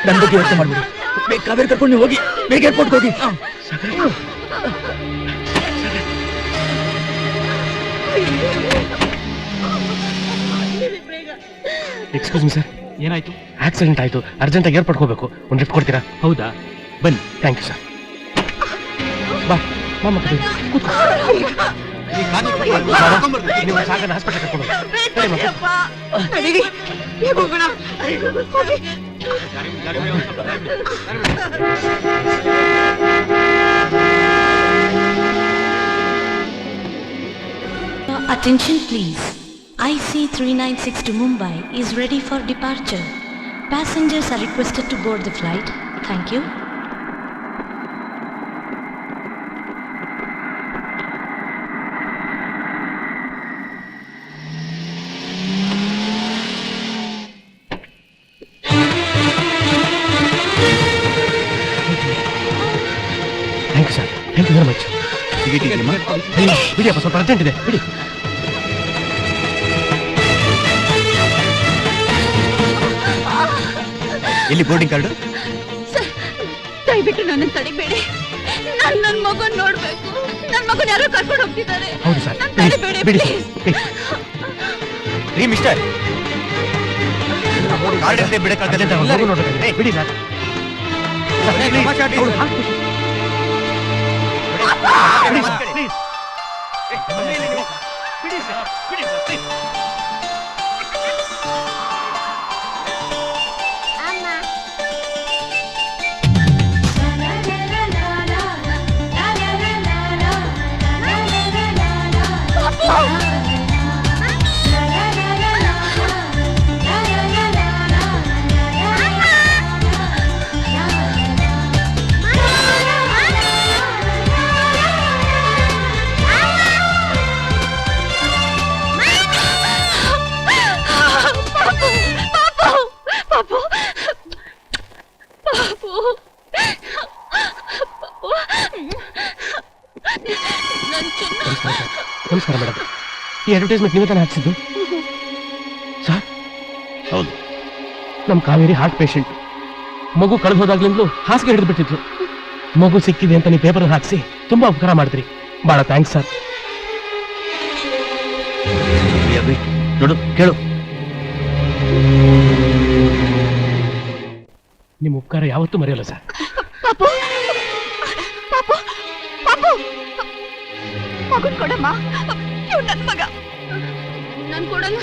ನನ್ನ ಬಗ್ಗೆ ಯೋಚನೆ ಮಾಡ್ಬಿಡಿ. ಬೇಗ ಕಾವೇರಿ ಕರ್ಕೊಂಡು ಹೋಗಿ, ಬೇಗ ಏರ್ಪೋರ್ಟ್ಗೆ ಹೋಗಿ. ಎಕ್ಸ್ಕ್ಯೂಸ್ ಮಿ ಸರ್, ಏನಾಯ್ತು? ಆಕ್ಸಿಡೆಂಟ್ ಆಯ್ತು, ಅರ್ಜೆಂಟಾಗಿ ಏರ್ಪೋರ್ಟ್ ಹೋಗ್ಬೇಕು. ಒಂದು ಲಿಫ್ಟ್ ಕೊಡ್ತೀರಾ? ಹೌದಾ, ಬನ್ನಿ. Thank you sir. ಬಾ ಮಾಮ, ಕೂತ್ಕೋ. ನೀವು ಸಾಗರ ಹಾಸ್ಪಿಟಲ್ ಕರ್ಕೊಂಡು Attention please. IC396 to Mumbai is ready for departure. Passengers are requested to board the flight. Thank you. Thank you sir, thank you very much. ಬಿಡಿಯಪ್ಪ, ಸ್ವಲ್ಪ ಅರ್ಜೆಂಟ್ ಇದೆ, ಬಿಡಿ. ಎಲ್ಲಿ ಬೋರ್ಡಿಂಗ್ ಕಾರ್ಡು? ದಯವಿಟ್ಟು ನನ್ನ ತಡಿಬೇಡಿ. ನನ್ನ ಮಗನ್ ನೋಡ್ಬೇಕು. ನನ್ನ ಮಗನ್ ಯಾರೋ ಕರ್ಕೊಂಡು ಹೋಗ್ತಿದ್ದಾರೆ. ಹೌದು ಸರ್, ತಡಿಬೇಡಿ ಬಿಡಿ. ರೀ ಮಿಸ್ಟರ್, ಬಿಡಕ್ಕಾಗಲ್ಲ. ಬಿಡಿ ಸರ್. ನಮಸ್ಕಾರ ಮೇಡಮ್, ಈ ಅಡ್ವರ್ಟೈಸ್ಮೆಂಟ್ ನೀವೇ ತಾನೇ ಹಾಕ್ಸಿದ್ದು? ಸರ್, ಹೌದು. ನಮ್ಮ ಕಾವೇರಿ ಹಾರ್ಟ್ ಪೇಷಂಟ್. ಮಗು ಕಳೆದು ಹೋದಾಗ್ಲಿಂದಲೂ ಹಾಸಿಗೆ ಹಿಡಿದು ಬಿಟ್ಟಿದ್ರು. ಮಗು ಸಿಕ್ಕಿದೆ ಅಂತ ನೀವು ಪೇಪರ್ ಹಾಕ್ಸಿ ತುಂಬಾ ಉಪಕಾರ ಮಾಡಿದ್ರಿ. ಬಹಳ ಥ್ಯಾಂಕ್ಸ್ ಸರ್. ನೋಡು, ಕೇಳು. ನಿಮ್ಮ ಉಪಕಾರ ಯಾವತ್ತೂ ಮರೆಯಲ್ಲ ಸರ್. ಪಾಪು, ಪಾಪು, ಪಾಪು, ಮಗನ್ ಕೊಡಮ್ಮ. ಇವ್ನು ನನ್ ಮಗ. ನನ್ ಕೊಡಲ್ಲ.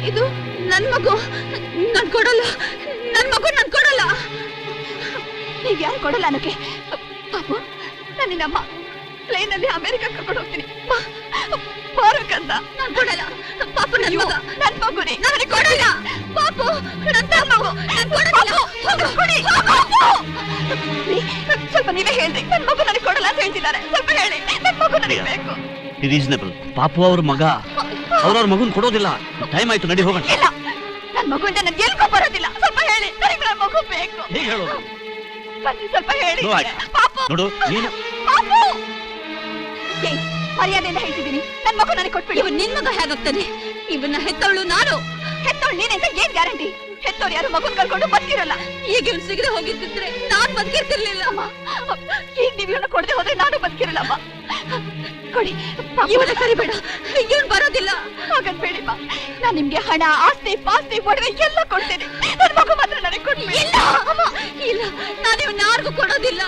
ಇದು ನನ್ ಮಗು. ನನ್ ಕೊಡಲ್ಲ. ನನ್ ಮಗು ನನ್ ಕೊಡಲ್ಲ. ನೀವ್ ಯಾರು ಕೊಡಲ್ಲ ಅನ್ನೋಕೆ? ಪಾಪು, ನನ್ನಮ್ಮ ಪ್ಲೇನ್ ಅಲ್ಲಿ ಅಮೆರಿಕ ಕರ್ಕೊಂಡು ಹೋಗ್ತೀನಿ. ಬಾರಕ್ಕಂತ. ನಾನ್ ಕೊಡಲ್ಲ. ಪಾಪು ನನ್ ಮಗ. ನನ್ ಮಗುನೇ. ನನಗೆ ಕೊಡಲ್ಲ. ಪಾಪು, ನನ್ನ ಮಗು. ನಾನ್ ಕೊಡಲ್ಲ. ಕೊಡಿ. ಸ್ವಲ್ಪ ನೀವೇ ಹೇಳ್ರಿ. ನನ್ ಮಗು ನನಗೆ ಕೊಡಲ್ಲ ಅಂತ ಹೇಳ್ತಿದ್ದಾರೆ. ಸ್ವಲ್ಪ ಹೇಳಿ. ನನ್ ಮಗು ನನಗೆ ಬೇಕು. ರೀಸನಬಲ್. ಪಾಪು ಅವ್ರ ಮಗ, ಅವ್ರವ್ರ ಮಗುನ್ ಕೊಡೋದಿಲ್ಲ. ಟೈಮ್ ಆಯ್ತು, ನಡಿ ಹೋಗೋಣ. ಇಲ್ಲ, ನನ್ ಮಗುವಿಂದ ನನ್ಗೆ ಎಲ್ಗೂ ಬರೋದಿಲ್ಲ. ಸ್ವಲ್ಪ ಹೇಳಿ. ನನಗೆ ನನ್ ಮಗು ಬೇಕು. ಹೇಗೆ ಹೇಳೋದು? ಬನ್ನಿ, ಸ್ವಲ್ಪ ಹೇಳಿ. ಪಾಪು, ನೋಡು, ನೀನು ಪಾಪು, ಮರ್ಯಾದೆಯಿಂದ ಹೇಳ್ತಿದ್ದೀನಿ. ನನ್ ಮಗು ನನಗೆ ಕೊಟ್ಬಿಡಿ. ಇವ್ ನಿನ್ ಮಗ ಹೇಗಾಗ್ತಾನೆ? ಇವನ್ನ ಹೆತ್ತವಳು ನಾನು. ಹೆತ್ತವಳು ನೀನಿಂದ ಏನ್ ಗ್ಯಾರಂಟಿ? ಹೆತ್ತವ್ರು ಯಾರು ಮಗುನ್ ಕರ್ಕೊಂಡು ಬದುಕಿರಲ್ಲ. ಈಗ ಇವ್ನು ಸಿಗದೆ ಹೋಗಿದ್ದಿದ್ರೆ ನಾನ್ ಬದುಕಿರ್ತಿರ್ಲಿಲ್ಲ ಅಮ್ಮ. ಈಗ ನೀವ್ ಇವನ್ನ ಕೊಡದೆ ಹೋದ್ರೆ ನಾನು ಬದುಕಿರಲ್ಲಮ್ಮ. ಕೊಡಿ. ಇವನ್ನ ಕರಿಬೇಡ. ಇವನ್ ಬರೋದಿಲ್ಲ. ಹಾಗನ್ಬೇಡಿಮ್ಮ. ನಾನ್ ನಿಮ್ಗೆ ಹಣ, ಆಸ್ತಿ, ಪಾಸ್ತಿ, ಒಡವೆ ಎಲ್ಲ ಕೊಡ್ತೇನೆ. ನನ್ ಮಗು ಮಾತ್ರ ನನಗೆ ಕೊಡ್ಬೇಡಿ. ಇಲ್ಲ ಅಮ್ಮ, ಇಲ್ಲ, ನಾನು ಇವನ್ನ ಯಾರಿಗೂ ಕೊಡೋದಿಲ್ಲ.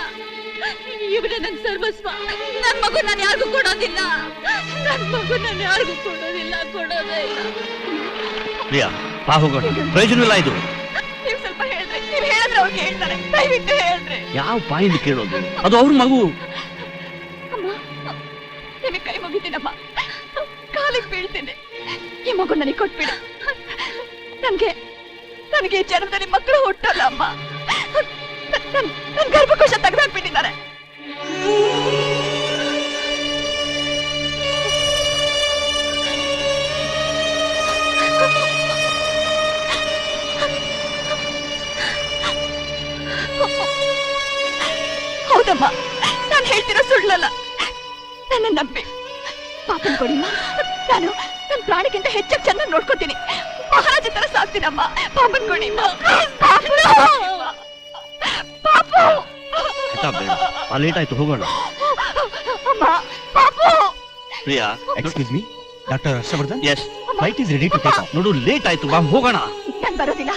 ಇವರೇ ನನ್ ಸರ್ವಸ್ವ. ನನ್ ಮಗು ನಾನು ಯಾರಿಗೂ ಕೊಡೋದಿಲ್ಲ. ನನ್ ಮಗು ನಾನು ಯಾರಿಗೂ ಕೊಡೋದಿಲ್ಲ. ಕೊಡೋದೇ ಇಲ್ಲ. ಪ್ರಿಯಾ, ಬಾ ಹೋಗೋಣ. ಪ್ರಯೋಜನವಿಲ್ಲ ಇದು. ನೀವು ಸ್ವಲ್ಪ ಹೇಳಿದ್ರೆ, ನೀವು ಹೇಳಿದ್ರೆ ಅವ್ರು ಹೇಳ್ತಾರೆ. ದಯವಿಟ್ಟು ಹೇಳ್ರಿ. ಯಾವ ಬಾಯಿಂದ ಕೇಳೋದು? ಅದು ಅವ್ರ ಮಗು. ಅಮ್ಮ, ನಿಮಗೆ ಕೈ ಮುಗಿತೀನಮ್ಮ. ಕಾಲಿಗೆ ಬೀಳ್ತೀನಿ. ಈ ಮಗು ನನಗೆ ಕೊಟ್ಬಿಡಿ. ನನಗೆ ಈ ಜನ್ಮದಲ್ಲಿ ಮಕ್ಕಳು ಹುಟ್ಟಲ್ಲ ಅಮ್ಮ. ನನ್ ಗರ್ಭಕೋಶ ತೆಗೆದಾಕ್ಬಿಟ್ಟಿದ್ದಾರೆ. ಹೌದಮ್ಮ, ನಾನು ಹೇಳ್ತಿರೋ ಸುಳ್ಳಲ್ಲ. ನನ್ನ ನಂಬಿ ಪಾಪನ್ ಕೊಡಿಮ್ಮ. ನಾನು ನನ್ನ ಪ್ರಾಣಿಗಿಂತ ಹೆಚ್ಚಾಗಿ ಚೆನ್ನಾಗಿ ನೋಡ್ಕೊತೀನಿ. ಮಹಾರಾಜ ತರ ಸಾಕ್ತೀನಮ್ಮ. ಪಾಪನ್ ಕೊಡಿಮ್ಮ. ಲೇಟ್ ಆಯ್ತು, ಹೋಗೋಣ. ಅಮ್ಮ, ಪಾಪು. Priya, excuse me doctor Harshavardhan, yes, flight is ready to take off. ನೋಡು ಲೇಟ್ ಆಯ್ತು, ಬಾ ಹೋಗೋಣ. ನಾನ್ ಬರೋದಿಲ್ಲ.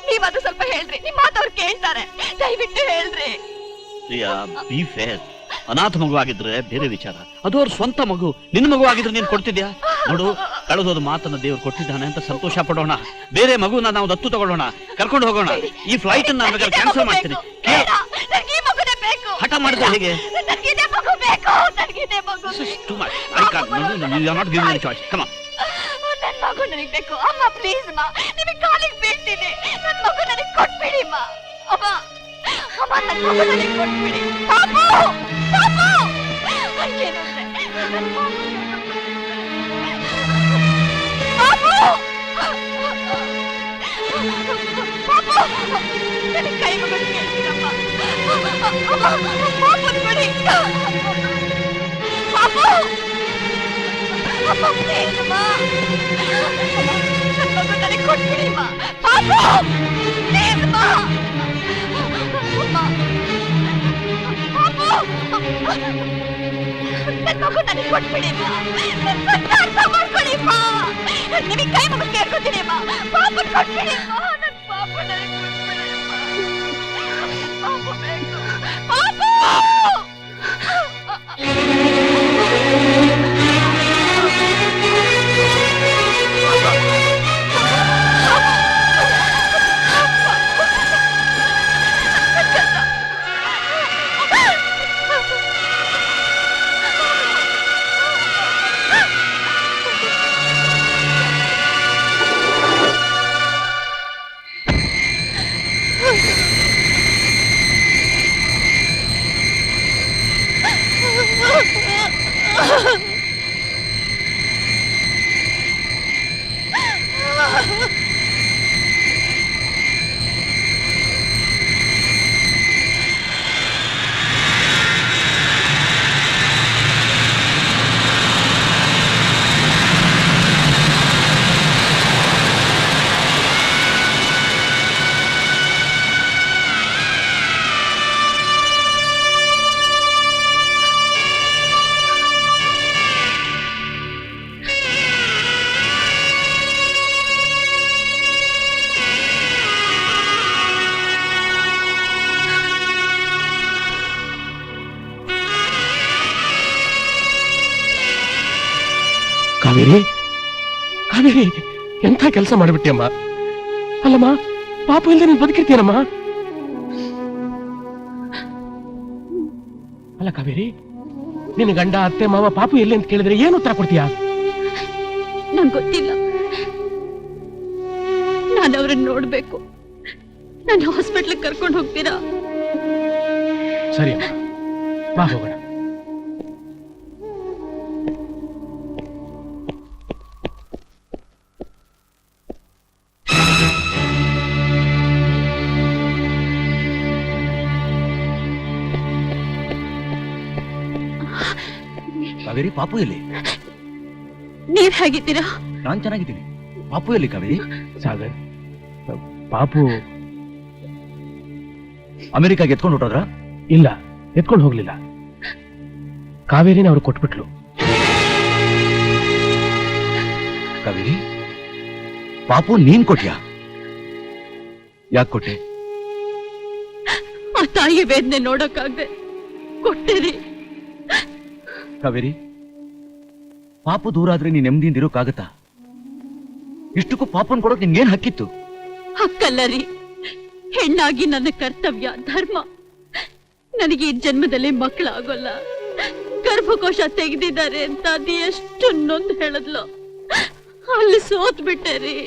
ನೀವಾದ್ರೂ ಸ್ವಲ್ಪ ಹೇಳ್ರಿ, ನಿಮ್ ಮಾತವ್ರು ಕೇಳ್ತಾರೆ. ದಯವಿಟ್ಟು ಹೇಳ್ರಿ. Priya, B fair. ಅನಾಥ ಮಗು ಆಗಿದ್ರೆ ಬೇರೆ ವಿಚಾರ, ಅದು ಅವ್ರ ಸ್ವಂತ ಮಗು. ನಿನ್ನ ಮಗು ಆಗಿದ್ರೆ ನೀನ್ ಕೊಡ್ತಿದ್ಯಾ? ನೋಡು, ಕಳೆದೋದ ಮಾತನ್ನ ದೇವ್ರು ಕೊಟ್ಟಿದ್ದಾನೆ ಅಂತ ಸಂತೋಷ ಪಡೋಣ. ಬೇರೆ ಮಗುನ ನಾವು ದತ್ತು ತಗೊಳ್ಳೋಣ, ಕರ್ಕೊಂಡು ಹೋಗೋಣ. ಈ ಫ್ಲೈಟ್ ಅನ್ನ ಕ್ಯಾನ್ಸಲ್ ಮಾಡ್ತೀನಿ. ಬೇಡ, ನನ್ಗೆ ಈ ಮಗುನೇ ಬೇಕು. ಹಠ ಮಾಡಿದ್ರೆ ಹೇಗೆ? ನನ್ಗೆ ಇದೇ ಮಗು ಬೇಕು. ನನ್ಗೆ ಇದೇ ಮಗು This is ಬೇಕು. too much. I can't. No, you are not giving me a choice. Come on. ನನ್ ಮಗು ನನಗ್ ಬೇಕು. ಅಮ್ಮ ಪ್ಲೀಸ್ ಅಮ್ಮ, ನಿಮಗೆ ಕಾಲಿಗೆ ಬೀಳ್ತೀನಿ. ನನ್ ಮಗು ನನಗ್ ಕೊಟ್ಬಿಡಿ ಅಮ್ಮ. ಅಮ್ಮ, ಅಮ್ಮ, ನನ್ ಮಗು ನನಗ್ ಕೊಟ್ಬಿಡಿ. ಪಾಪು, ಪಾಪು. ಏನಂದ್ರೆ ನನ್ ಮಗು ಪಾಪು, ಪಾಪು, ನನಗ್ ಕೈ ಮಗನ್ ಕೇಳ್ತೀರಮ್ಮ. ಅಮ್ಮ, ಪಾಪುನ್ ಬಿಡಿ. ಪಾಪು, ಅಮ್ಮ ಪ್ಲೀಸ್ ಅಮ್ಮ. ನನ್ ಮಗು ನನಗ್ ಕೊಟ್ಬಿಡಿ ಅಮ್ಮ. ಪಾಪು, ಪ್ಲೀಸ್ ಅಮ್ಮ. ಅಮ್ಮ, ಪಾಪು, ನನ್ ಮಗು ನನಗ್ ಕೊಟ್ಬಿಡಿ ಅಮ್ಮ. ನನ್ ಕಷ್ಟ ಅರ್ಥ ಮಾಡ್ಕೊಳ್ಳಿ ಅಮ್ಮ. ನಿಮಗೆ ಕೈ ಮಗನ್ ಕೇಳ್ಕೊತೀನಿ ಅಮ್ಮ. ಪಾಪುನ್ ಕೊಟ್ಬಿಡಿ ಅಮ್ಮ. ನನ್ ಪಾಪು ನನಗ್ ಕೊಟ್ಬಿಡಿ ಅಮ್ಮ. ಪಾಪು ಬೇಕು. ಪಾಪು. ಕಾವೇರಿ, ಕಾವೇರಿ, ಎಂಥ ಕೆಲಸ ಮಾಡಿಬಿಟ್ಟಿಯಮ್ಮ. ಅಲ್ಲಮ್ಮ, ಪಾಪು ಇಲ್ಲದೆ ನೀನು ಬದುಕಿರ್ತೀಯನಮ್ಮ. ಅಲ್ಲ ಕಾವೇರಿ, ನಿನ್ನ ಗಂಡ, ಅತ್ತೆ, ಮಾವ, ಪಾಪು ಎಲ್ಲಿ ಅಂತ ಕೇಳಿದ್ರೆ ಏನು ಉತ್ತರ ಕೊಡ್ತೀಯಾ? ನಂಗೆ ಗೊತ್ತಿಲ್ಲ. ನಾನು ಅವ್ರನ್ನ ನೋಡ್ಬೇಕು. ನನ್ನ ಹಾಸ್ಪಿಟ್ಲಿಗೆ ಕರ್ಕೊಂಡು ಹೋಗ್ತೀರಾ? ಸರಿ ಅಮ್ಮ, ಬಾ ಹೋಗೋಣ. ಕಾವೇರಿ, ಪಾಪು ಎಲ್ಲಿ? ನೀವ್ ಹೇಗಿದ್ದೀರಾ? ನಾನ್ ಚೆನ್ನಾಗಿದ್ದೀನಿ. ಪಾಪು ಎಲ್ಲಿ ಕಾವೇರಿ? ಸಾಗರ್, ಪಾಪು ಅಮೆರಿಕಾಗೆ ಎತ್ಕೊಂಡು ಹೊಟ್ಟೋದ್ರ? ಇಲ್ಲ, ಎತ್ಕೊಂಡು ಹೋಗ್ಲಿಲ್ಲ. ಕಾವೇರಿನ ಅವ್ರು ಕೊಟ್ಬಿಟ್ಲು. ಕಾವೇರಿ, ಪಾಪು ನೀನ್ ಕೊಟ್ಯಾ? ಯಾಕೆ ಕೊಟ್ಟೆ? ಆ ತಾಯಿ ವೇದನೆ ನೋಡಕ್ಕಾಗ್ದೆ ಕೊಟ್ಟೇರಿ. ಕಾವೇರಿ, ಪಾಪು ದೂರ ಆದ್ರೆ ನೀನ್ ನೆಮ್ಮದಿಯಿಂದ ಇರೋಕ್ಕಾಗತ್ತಾ? ಇಷ್ಟಕ್ಕೂ ಪಾಪನ್ ಕೊಡೋಕ್ ನಿನ್ಗೇನ್ ಹಕ್ಕಿತ್ತು? ಹಕ್ಕಲ್ಲ ರೀ, ಹೆಣ್ಣಾಗಿ ನನ್ನ ಕರ್ತವ್ಯ, ಧರ್ಮ. ನನಗೆ ಈ ಜನ್ಮದಲ್ಲಿ ಮಕ್ಕಳಾಗೋಲ್ಲ, ಗರ್ಭಕೋಶ ತೆಗೆದಿದ್ದಾರೆ ಅಂತ ಅದು ಎಷ್ಟು ನೊಂದು ಹೇಳಿದ್ಲು. ಅಲ್ಲಿ ಸೋತ್ ಬಿಟ್ಟೆ ರೀ.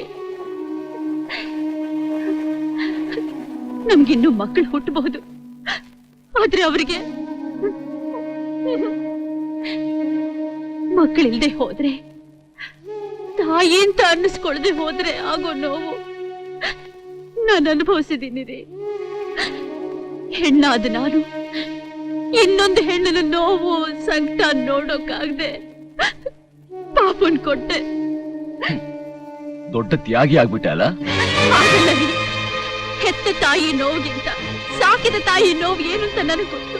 ನಮ್ಗಿನ್ನೂ ಮಕ್ಕಳು ಹುಟ್ಟಬಹುದು, ಆದ್ರೆ ಅವರಿಗೆ ಮಕ್ಕಳಿಲ್ದೆ ಹೋದ್ರೆ, ತಾಯಿ ಅಂತ ಅನ್ನಿಸ್ಕೊಳ್ದೆ ಹೋದ್ರೆ ಆಗೋ ನೋವು ನಾನು ಅನುಭವಿಸಿದ್ದೀನಿ ರೀ. ಹೆಣ್ಣಾದ ನಾನು ಇನ್ನೊಂದು ಹೆಣ್ಣನ ನೋವು ಸಂಕಟ ನೋಡೋಕ್ಕಾಗದೆ ಪಾಪನ್ ಕೊಟ್ಟೆ. ದೊಡ್ಡ ತ್ಯಾಗಿ ಆಗ್ಬಿಟ್ಟೆ ಅಲ್ಲ? ಆಗಲ್ಲ ರೀ, ಹೆತ್ತ ತಾಯಿ ನೋವಿಗಿಂತ ಸಾಕಿದ ತಾಯಿ ನೋವು ಏನು ಅಂತ ನನಗೆ ಗೊತ್ತು.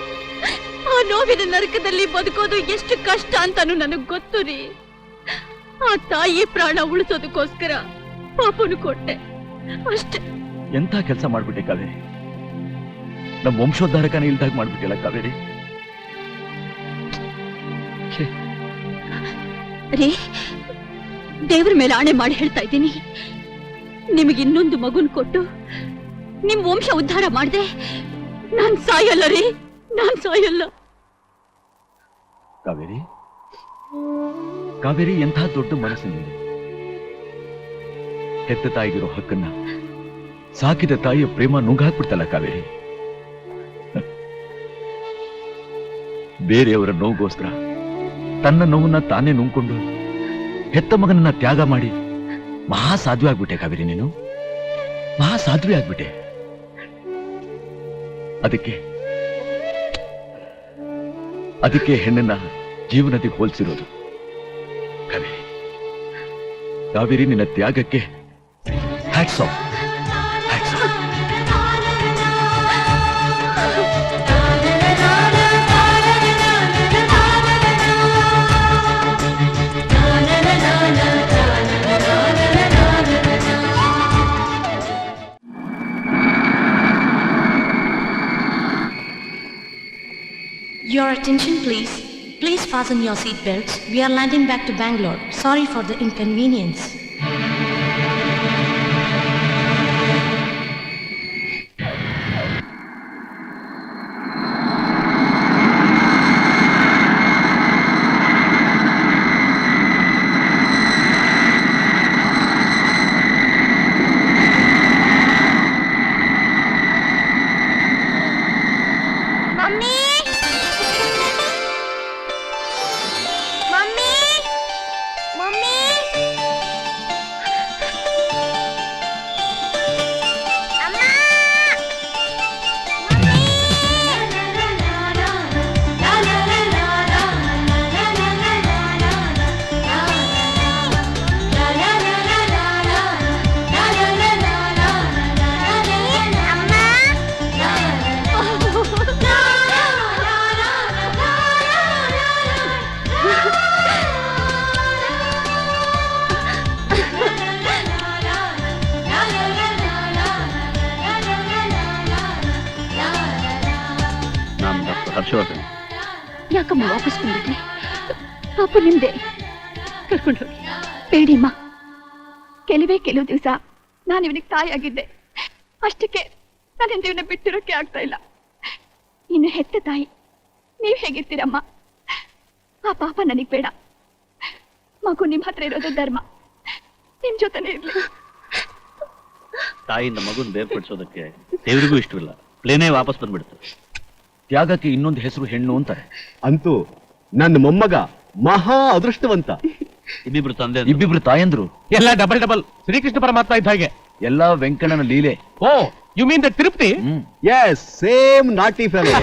ಆ ನೋವಿನ ನರಕದಲ್ಲಿ ಬದುಕೋದು ಎಷ್ಟು ಕಷ್ಟ ಅಂತಾನು ನನಗ್ ಗೊತ್ತು ರೀ. ಆ ತಾಯಿ ಪ್ರಾಣ ಉಳಿಸೋದಕ್ಕೋಸ್ಕರ ಪಾಪನು ಕೊಟ್ಟೆ ಅಷ್ಟೇ. ಎಂಥ ಕೆಲಸ ಮಾಡ್ಬಿಟ್ಟೆ ಕಾವೇರಿ. ನಮ್ಮ ವಂಶೋದ್ಧಾರಕನೇ ಇಲ್ದಾಗ ಮಾಡ್ಬಿಟ್ಟಿಲ್ಲ ಕಾವೇರಿ. ರೀ, ದೇವ್ರ ಮೇಲೆ ಆಣೆ ಮಾಡಿ ಹೇಳ್ತಾ ಇದ್ದೀನಿ, ನಿಮಗೆ ಇನ್ನೊಂದು ಮಗುನ್ ಕೊಟ್ಟು ನಿಮ್ ವಂಶ ಉದ್ಧಾರ ಮಾಡ್ದೆ ನಾನ್ ಸಾಯಲ್ಲ ರೀ, ನಾನ್ ಸಾಯಲ್ಲ. ಕಾವೇರಿ, ಕಾವೇರಿ ಎಂಥ ದೊಡ್ಡ ಮನಸ್ಸಿನಿದೆ. ಹೆತ್ತ ತಾಯಿಗಿರೋ ಹಕ್ಕನ್ನ ಸಾಕಿದ ತಾಯಿಯ ಪ್ರೇಮ ನುಂಗಾಕ್ಬಿಡ್ತಲ್ಲ ಕಾವೇರಿ. ಬೇರೆಯವರ ನೋವುಗೋಸ್ಕರ ತನ್ನ ನೋವನ್ನ ತಾನೇ ನುಂಗ್ಕೊಂಡು ಹೆತ್ತ ಮಗನನ್ನ ತ್ಯಾಗ ಮಾಡಿ ಮಹಾ ಸಾಧ್ವಿ ಆಗ್ಬಿಟ್ಟೆ ಕಾವೇರಿ. ನೀನು ಮಹಾ ಸಾಧ್ವಿ ಆಗ್ಬಿಟ್ಟೆ. ಅದಕ್ಕೆ ಹೆಣ್ಣನ್ನ ಜೀವನದಿಗೆ ಹೋಲಿಸಿರೋದು. ಕಾವೇರಿ, ಕಾವೇರಿ, ನಿನ್ನ ತ್ಯಾಗಕ್ಕೆ hats off, hats off. Your attention please. Please fasten your seat belts. We are landing back to Bangalore. Sorry for the inconvenience. Harshavardhan, ಯಾಕಮ್ಮ ವಾಪಸ್ ಬಂದ್ಬಿಟ್ರಿ? ಪಾಪ ನಿಮ್ದೆ, ಕರ್ಕೊಂಡು ಹೋಗಿ. ಬೇಡಿಮ್ಮ, ಕೆಲವು ದಿವಸ ನಾನು ಇವನಿಗೆ ತಾಯಿಯಾಗಿದ್ದೆ, ಅಷ್ಟಕ್ಕೆ ನನ್ನ ಇವನ್ನ ಬಿಟ್ಟಿರೋಕೆ ಆಗ್ತಾ ಇಲ್ಲ. ಇನ್ನು ಹೆತ್ತ ತಾಯಿ ನೀವ್ ಹೇಗಿರ್ತೀರಮ್ಮ? ಆ ಪಾಪ ನನಗ್ ಬೇಡ. ಮಗು ನಿಮ್ ಹತ್ರ ಇರೋದು ಧರ್ಮ, ನಿಮ್ ಜೊತೆನೇ ಇರ್ಲಿ. ತಾಯಿಯಿಂದ ಮಗುನ್ ಬೇರ್ಪಡಿಸೋದಕ್ಕೆ ದೇವರಿಗೂ ಇಷ್ಟವಿಲ್ಲ, ಪ್ಲೇನೇ ವಾಪಸ್ ಬಂದ್ಬಿಡ್ತು. ತ್ಯಾಗಕ್ಕೆ ಇನ್ನೊಂದು ಹೆಸರು ಹೆಣ್ಣು ಅಂತಾರೆ. ಅಂತೂ ನನ್ನ ಮೊಮ್ಮಗ ಮಹಾ ಅದೃಷ್ಟವಂತ. ಇಬ್ಬಿಬ್ರು ತಂದೆ, ಇಬ್ಬಿಬ್ರು ತಾಯಂದ್ರು, ಎಲ್ಲ ಡಬಲ್ ಶ್ರೀಕೃಷ್ಣ ಪರಮಾತ್ಮ ಇದ್ದ ಹಾಗೆ. ಎಲ್ಲಾ ವೆಂಕಣ್ಣನ ಲೀಲೆ. Oh, you mean the Tirupati? Yes, same naughty fellow.